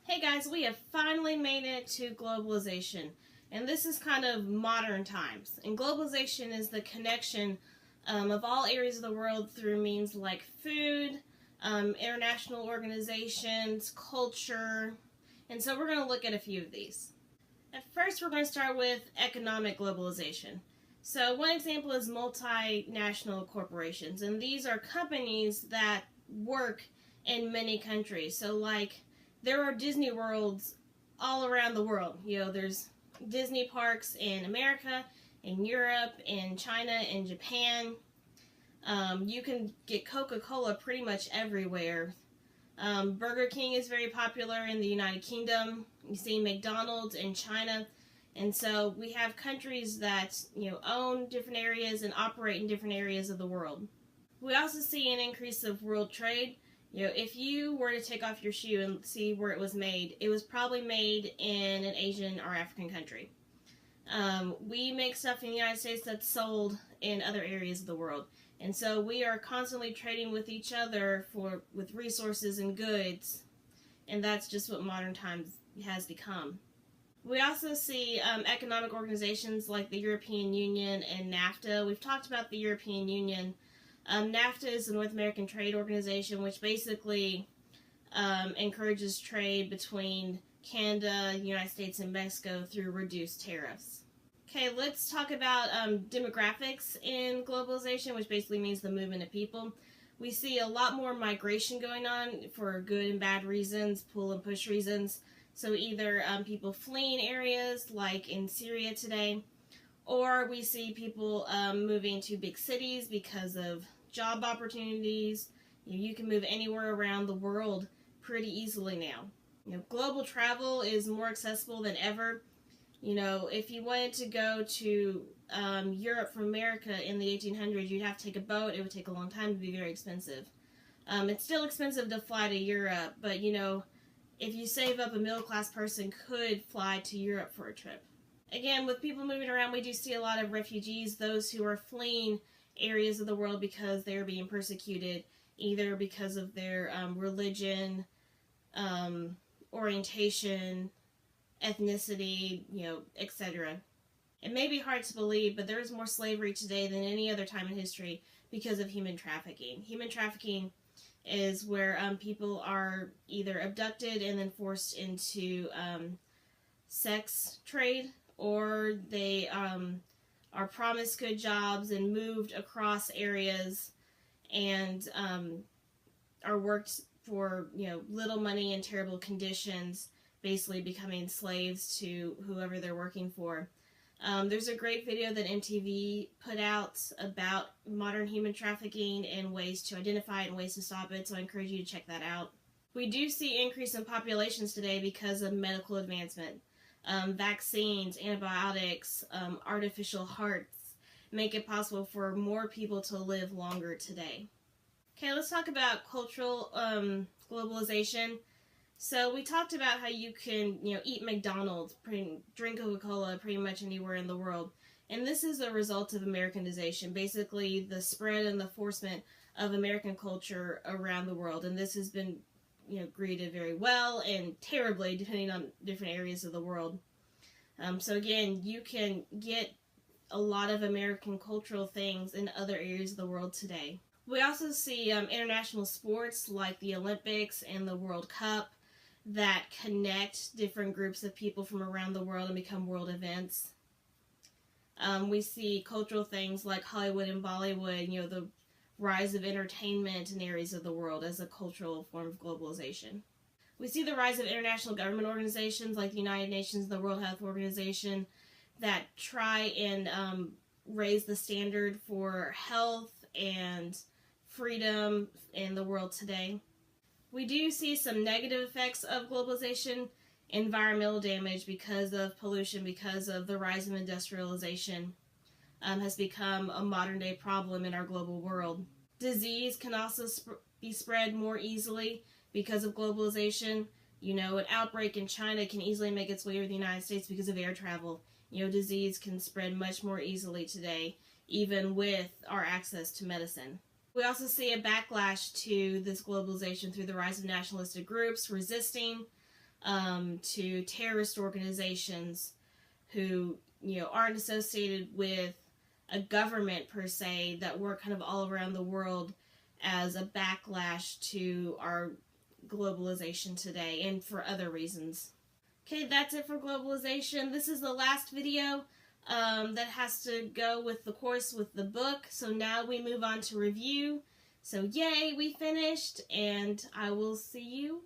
Hey guys, we have finally made it to globalization, and this is kind of modern times. And globalization is the connection of all areas of the world through means like food, international organizations, culture, and so we're going to look at a few of these. At first, we're going to start with economic globalization. So one example is multinational corporations, and these are companies that work in many countries. So like there are Disney worlds all around the world. There's Disney parks in America, in Europe, in China, in Japan. You can get Coca-Cola pretty much everywhere. Burger King is very popular in the United Kingdom. You see McDonald's in China. And so we have countries that, own different areas and operate in different areas of the world. We also see an increase of world trade. If you were to take off your shoe and see where it was probably made in an Asian or African country. We make stuff in the United States that's sold in other areas of the world. And so we are constantly trading with each other with resources and goods. And that's just what modern times has become. We also see economic organizations like the European Union and NAFTA. We've talked about the European Union. NAFTA is the North American Trade Organization, which basically encourages trade between Canada, the United States, and Mexico through reduced tariffs. Okay, let's talk about demographics in globalization, which basically means the movement of people. We see a lot more migration going on for good and bad reasons, pull and push reasons. So either people fleeing areas like in Syria today, or we see people moving to big cities because of job opportunities. You can move anywhere around the world pretty easily now. Global travel is more accessible than ever. If you wanted to go to Europe from America in the 1800s, you'd have to take a boat. It would take a long time, to be very expensive. It's still expensive to fly to Europe, but if you save up, a middle-class person could fly to Europe for a trip. Again, with people moving around, we do see a lot of refugees, those who are fleeing areas of the world because they're being persecuted, either because of their religion, orientation, ethnicity, etc. It may be hard to believe, but there is more slavery today than any other time in history because of human trafficking. Human trafficking is where people are either abducted and then forced into sex trade, or they are promised good jobs and moved across areas and are worked for little money and terrible conditions, basically becoming slaves to whoever they're working for. There's a great video that MTV put out about modern human trafficking and ways to identify it and ways to stop it, so I encourage you to check that out. We do see increase in populations today because of medical advancement. Vaccines, antibiotics, artificial hearts make it possible for more people to live longer today. Okay, let's talk about cultural globalization. So we talked about how you can, eat McDonald's, drink Coca-Cola pretty much anywhere in the world. And this is a result of Americanization, basically the spread and the enforcement of American culture around the world. And this has been greeted very well and terribly depending on different areas of the world. So again, you can get a lot of American cultural things in other areas of the world today. We also see international sports like the Olympics and the World Cup that connect different groups of people from around the world and become world events. We see cultural things like Hollywood and Bollywood, the rise of entertainment in areas of the world as a cultural form of globalization. We see the rise of international government organizations like the United Nations, the World Health Organization, that try and raise the standard for health and freedom in the world today. We do see some negative effects of globalization, environmental damage because of pollution, because of the rise of industrialization. Has become a modern day problem in our global world. Disease can also be spread more easily because of globalization. An outbreak in China can easily make its way to the United States because of air travel. Disease can spread much more easily today, even with our access to medicine. We also see a backlash to this globalization through the rise of nationalistic groups resisting to terrorist organizations who, aren't associated with a government per se, that work kind of all around the world as a backlash to our globalization today and for other reasons. Okay, that's it for globalization. This is the last video that has to go with the course with the book. So now we move on to review. So yay, we finished, and I will see you